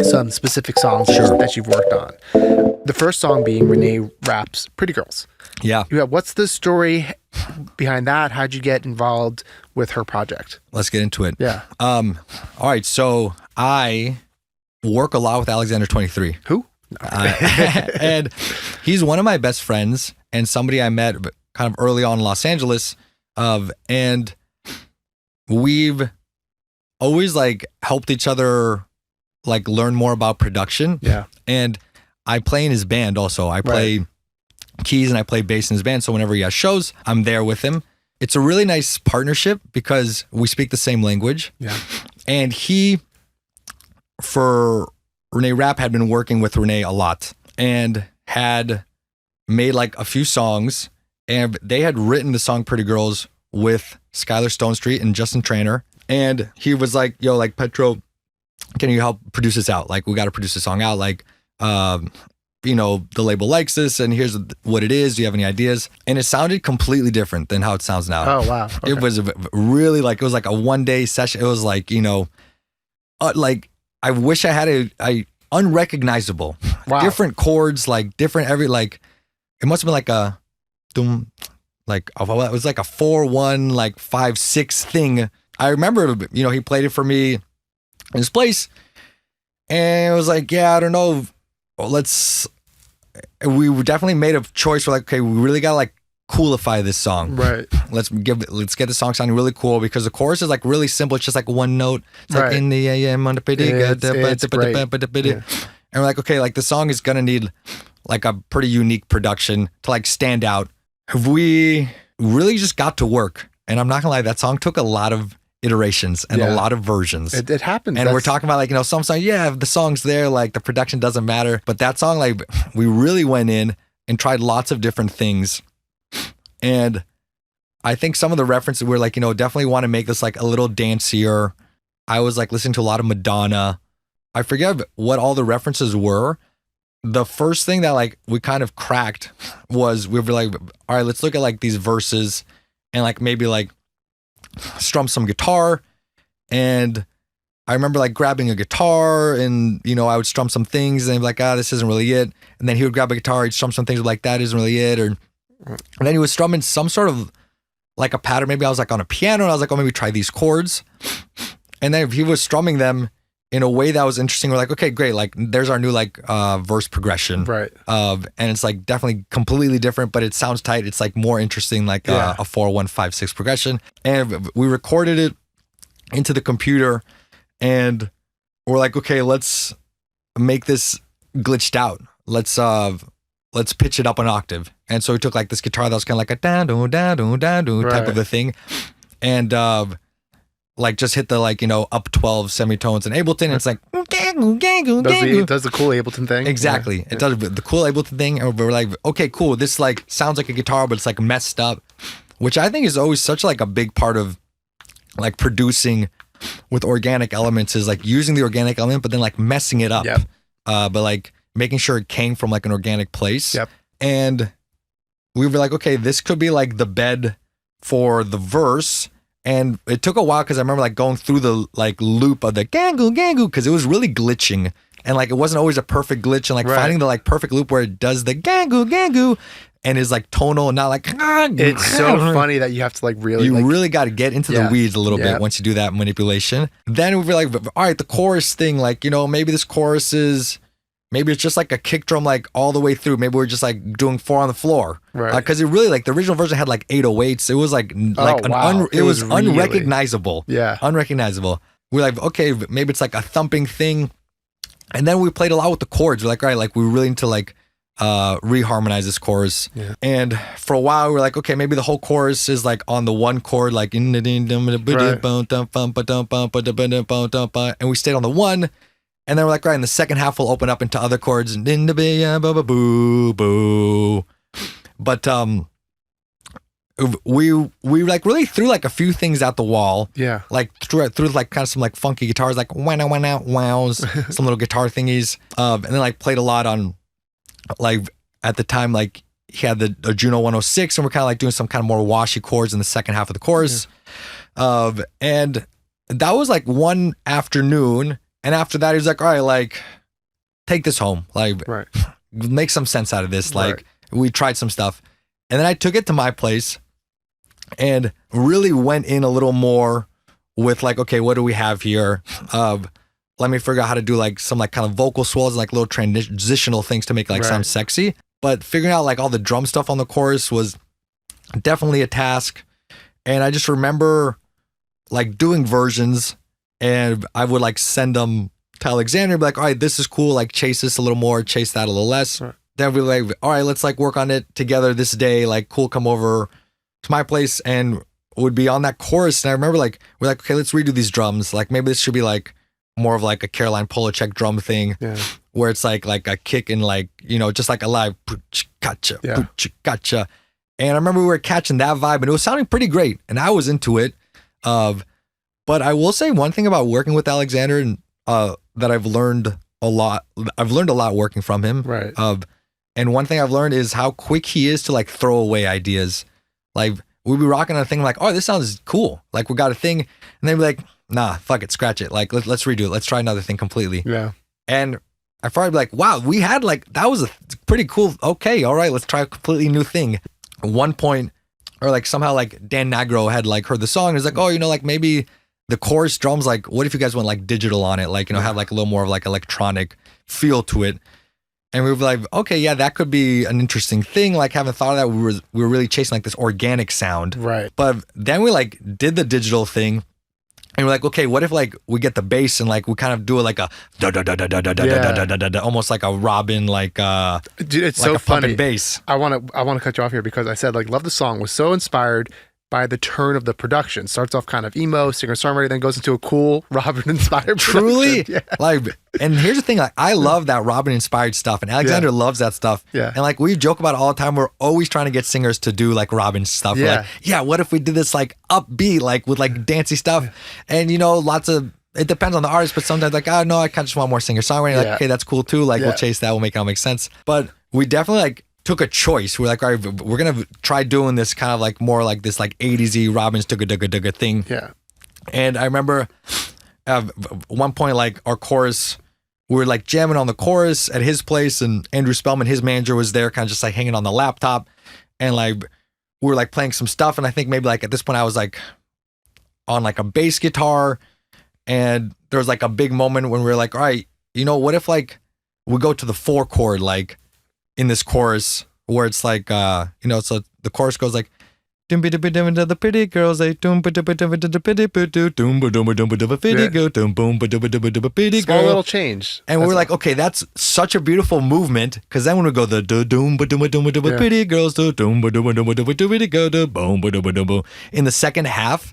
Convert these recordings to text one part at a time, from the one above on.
some specific songs that you've worked on. The first song being Reneé Rapp's Pretty Girls. Yeah. What's the story behind that? How'd you get involved with her project? Let's get into it. Yeah. All right. So I work a lot with Alexander 23. Who? And he's one of my best friends and somebody I met kind of early on in Los Angeles. And we've always like helped each other like learn more about production. Yeah. And I play in his band also. I play keys and I play bass in his band. So whenever he has shows, I'm there with him. It's a really nice partnership because we speak the same language. Yeah. And he, for Reneé Rapp, had been working with Reneé a lot and had made like a few songs, and they had written the song Pretty Girls with Skylar Stonestreet and Justin Traynor. And he was like, yo, like, Petro, can you help produce this out? Like, we got to produce the song out. Like, you know, the label likes this and here's what it is. Do you have any ideas? And it sounded completely different than how it sounds now. Oh, wow. Okay. It was really like, it was like a 1-day session. It was like, you know, like I wish I had a unrecognizable, different chords, like different like, it must have been like a, like, it was like a 4-1, like 5-6 thing. I remember, you know, he played it for me in his place and it was like, yeah, I don't know. We definitely made a choice. We're like, okay, we really got to like coolify this song. Right. Let's get the song sounding really cool because the chorus is like really simple. It's just like one note. It's like in the AM on the pretty good. And we're like, okay, like the song is going to need like a pretty unique production to like stand out. We really just got to work. And I'm not gonna lie, that song took a lot of iterations and a lot of versions. It happens. And we're talking about like, you know, some songs, yeah, the song's there, like the production doesn't matter. But that song, like we really went in and tried lots of different things. And I think some of the references were like, you know, definitely want to make this like a little dancier. I was like listening to a lot of Madonna. I forget what all the references were. The first thing that like we kind of cracked was we were like, all right, let's look at like these verses and like maybe like strum some guitar. And I remember like grabbing a guitar and, you know, I would strum some things and they'd be like, this isn't really it. And then he would grab a guitar, he'd strum some things like, that isn't really it. And then he was strumming some sort of like a pattern. Maybe I was like on a piano and I was like, oh, maybe try these chords. And then he was strumming them in a way that was interesting. We're like, okay, great. Like there's our new like verse progression. Right. And it's like definitely completely different, but it sounds tight. It's like more interesting, like a 4-1-5-6 progression. And we recorded it into the computer and we're like, okay, let's make this glitched out. Let's pitch it up an octave. And so we took like this guitar that was kind of like a da-do-da-do-da-do type of a thing. And like just hit the like, you know, up 12 semitones in Ableton. And it's like does the cool Ableton thing. Exactly. It does the cool Ableton thing. And we're like, okay, cool. This like sounds like a guitar, but it's like messed up, which I think is always such like a big part of like producing with organic elements is like using the organic element, but then like messing it up. Yep. But like making sure it came from like an organic place. Yep. And we were like, okay, this could be like the bed for the verse. And it took a while because I remember like going through the like loop of the gangu because it was really glitching and like it wasn't always a perfect glitch and like finding the like perfect loop where it does the gangu and is like tonal and not like it's so funny that you have to like really really got to get into the weeds a little bit once you do that manipulation. Then we were like, all right, the chorus thing, like, you know, maybe this chorus is maybe it's just like a kick drum like all the way through. Maybe we're just like doing 4 on the floor. Right. Because it really like the original version had like 808s. It was like it was really unrecognizable. Yeah. Unrecognizable. We're like, okay, maybe it's like a thumping thing. And then we played a lot with the chords. We're like, all right, like we really need to like reharmonize this chorus. Yeah. And for a while we were like, okay, maybe the whole chorus is like on the one chord, like and we stayed on the one. And then we're like, right, and the second half will open up into other chords. But we like really threw like a few things out the wall. Yeah. Like threw like kind of some like funky guitars, like wows, some little guitar thingies. And then like played a lot on like at the time, like he had the Juno 106 and we're kind of like doing some kind of more washy chords in the second half of the chorus. And that was like one afternoon. And after that, he was like, all right, like, take this home. Like, Right. make some sense out of this. Like, Right. we tried some stuff. And then I took it to my place and really went in a little more with like, okay, what do we have here? Let me figure out how to do like some like kind of vocal swells, like little transitional things to make it like sound sexy. But figuring out like all the drum stuff on the chorus was definitely a task. And I just remember like doing versions, and I would like send them to Alexander and be like, all right, this is cool. Like chase this a little more, chase that a little less. Right. Then we'd be like, all right, let's like work on it together this day. Like, cool, come over to my place and would be on that chorus. And I remember like, we're like, okay, let's redo these drums. Like maybe this should be like more of like a Caroline Polachek drum thing, where it's like a kick and like, you know, just like a live gotcha, gotcha. And I remember we were catching that vibe and it was sounding pretty great. And I was into it. But I will say one thing about working with Alexander and that I've learned a lot. I've learned a lot working from him. Right. And one thing I've learned is how quick he is to like throw away ideas. Like we'd be rocking a thing like, oh, this sounds cool. Like we got a thing. And they'd be like, nah, fuck it, scratch it. Like let's redo it. Let's try another thing completely. Yeah. And I probably be like, wow, we had like, that was a pretty cool. Okay, all right, let's try a completely new thing. At one point, or like somehow like Dan Nagro had like heard the song and was like, oh, you know, like maybe the chorus drums, like what if you guys went like digital on it? Like, you know, have like a little more of like electronic feel to it. And we were like, okay, yeah, that could be an interesting thing. Like haven't thought of that. We were really chasing like this organic sound. Right. But then we like did the digital thing. And we're like, okay, what if like we get the bass and like we kind of do it like a da da da da da da da da da da da, almost like a Robin, like Dude, it's like so a funny. pumping bass. I want to cut you off here because I said like love the song, was so inspired by the turn of the production. Starts off kind of emo, singer-songwriter, then goes into a cool Robin-inspired Truly, production. Yeah. like, and here's the thing, like, I love that Robin-inspired stuff, and Alexander loves that stuff. Yeah. And like, we joke about it all the time. We're always trying to get singers to do like Robin stuff. We're like, yeah, what if we did this like upbeat, like with like dancey stuff? And you know, it depends on the artist, but sometimes like, oh no, I kind of just want more singer-songwriter. Like, okay, that's cool too. Like, we'll chase that. We'll make it all make sense. But we definitely like took a choice. We're like, all right, we're gonna try doing this kind of like more like this like 80s-y Robin's dugga thing. Yeah. And I remember at one point, like our chorus, we were like jamming on the chorus at his place, and Andrew Spellman, his manager, was there kind of just like hanging on the laptop, and like we were like playing some stuff. And I think maybe like at this point I was like on like a bass guitar, and there was like a big moment when we were like, all right, you know, what if like we go to the 4 chord like in this chorus where it's like you know, so the chorus goes like the pretty girls, they pretty girl. Small little change. And we're like, okay, that's such a beautiful movement, because then when we go the pretty girls, in the second half,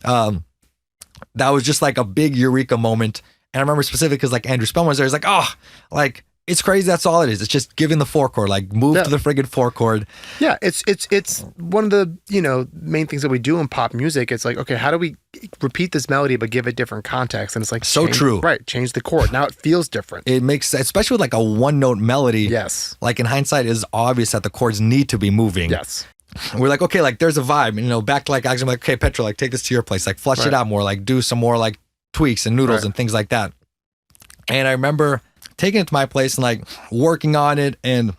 that was just like a big eureka moment. And I remember specifically because like Andrew Spellman was there. He's like, oh, like it's crazy. That's all it is. It's just giving the 4 chord, like move to the friggin' 4 chord. Yeah, it's one of the, you know, main things that we do in pop music. It's like, okay, how do we repeat this melody but give it different context? And it's like so true, right? Change the chord. Now it feels different. It makes, especially with like a 1-note melody. Yes. Like in hindsight, it is obvious that the chords need to be moving. Yes. We're like, okay, like there's a vibe, and you know, back to like actually, like, okay, Petro, like take this to your place, like flush it out more, like do some more like tweaks and noodles and things like that. And I remember taking it to my place and like working on it, and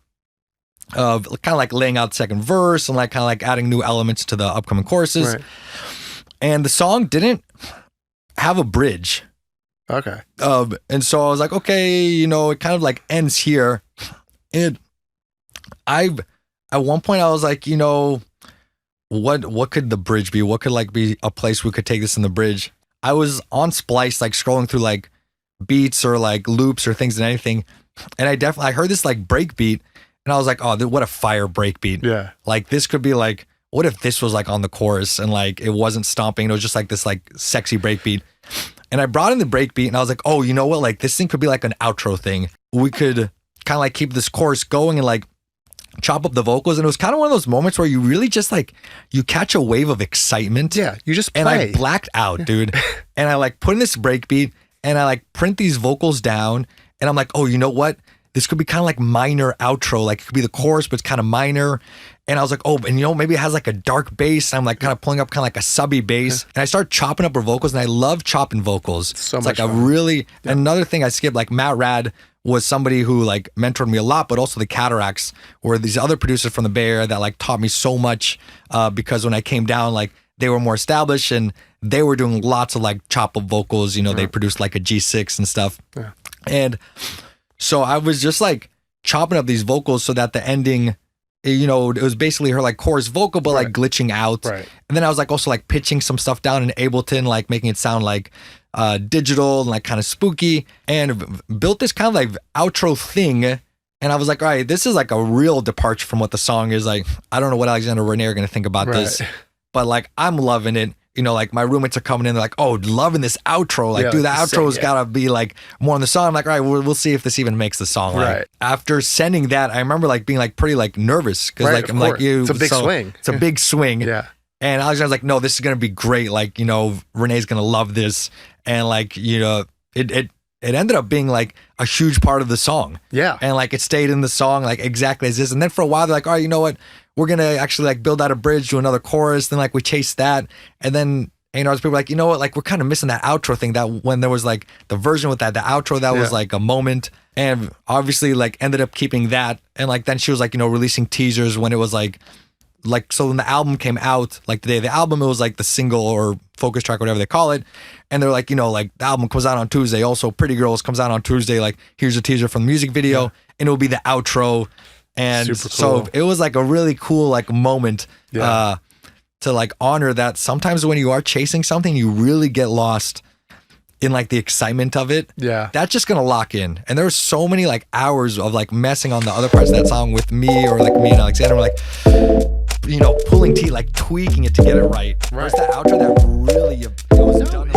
kind of like laying out the second verse and like kind of like adding new elements to the upcoming choruses. Right. And the song didn't have a bridge. Okay. And so I was like, okay, you know, it kind of like ends here. And at one point I was like, you know, what could the bridge be? What could like be a place we could take this in the bridge? I was on Splice, like scrolling through like beats or like loops or things and anything, and I heard this like break beat, and I was like, oh, what a fire break beat. Yeah. Like this could be like, what if this was like on the chorus and like it wasn't stomping, it was just like this like sexy break beat. And I brought in the break beat and I was like, oh, you know what, like this thing could be like an outro thing. We could kind of like keep this chorus going and like chop up the vocals. And it was kind of one of those moments where you really just like, you catch a wave of excitement. Yeah, you just play. And I blacked out, dude. And I like put in this breakbeat and I like print these vocals down, and I'm like, oh, you know what? this could be kind of like minor outro. Like it could be the chorus, but it's kind of minor. And I was like, oh, and you know, maybe it has like a dark bass. And I'm like kind of pulling up kind of like a subby bass. And I start chopping up her vocals, and I love chopping vocals. So it's much like a fun. really, another thing I skipped, like Matt Rad was somebody who like mentored me a lot, but also the Cataracts were these other producers from the Bay Area that like taught me so much because when I came down, like they were more established and they were doing lots of like chop up vocals. You know, they produced like a G6 and stuff. Yeah. And so I was just like chopping up these vocals so that the ending, you know, it was basically her like chorus vocal, but like glitching out. Right. And then I was like also like pitching some stuff down in Ableton, like making it sound like digital and like kind of spooky, and built this kind of like outro thing. And I was like, all right, this is like a real departure from what the song is. Like, I don't know what Alexander Reneé are going to think about this, but like, I'm loving it. You know, like my roommates are coming in, they're like, oh, loving this outro. Like, dude, the outro's gotta be like more on the song. I'm like, all right, we'll see if this even makes the song. Like, after sending that, I remember like being like pretty like nervous because like I'm like, it's a big swing. It's a big swing. Yeah. And Alexander's like, no, this is gonna be great. Like, you know, Renee's gonna love this. And like, you know, it ended up being like a huge part of the song. Yeah. And like it stayed in the song like exactly as is. And then for a while they're like, all right, you know what? We're gonna actually like build out a bridge to another chorus. Then like we chased that. And then, you know, people were like, you know what? Like we're kind of missing that outro thing, that when there was like the version with that, the outro, that was like a moment. And obviously like ended up keeping that. And like then she was like, you know, releasing teasers when it was like so when the album came out, like the day of the album, it was like the single or focus track, whatever they call it. And they're like, you know, like the album comes out on Tuesday. Also, Pretty Girls comes out on Tuesday. Like, here's a teaser from the music video, and it will be the outro. And so it was like a really cool like moment to like honor that. Sometimes when you are chasing something, you really get lost in like the excitement of it. Yeah. That's just gonna lock in. And there were so many like hours of like messing on the other parts of that song with me, or like me and Alexander were like, you know, pulling teeth, like tweaking it to get it right. Where's that outro that really, it was done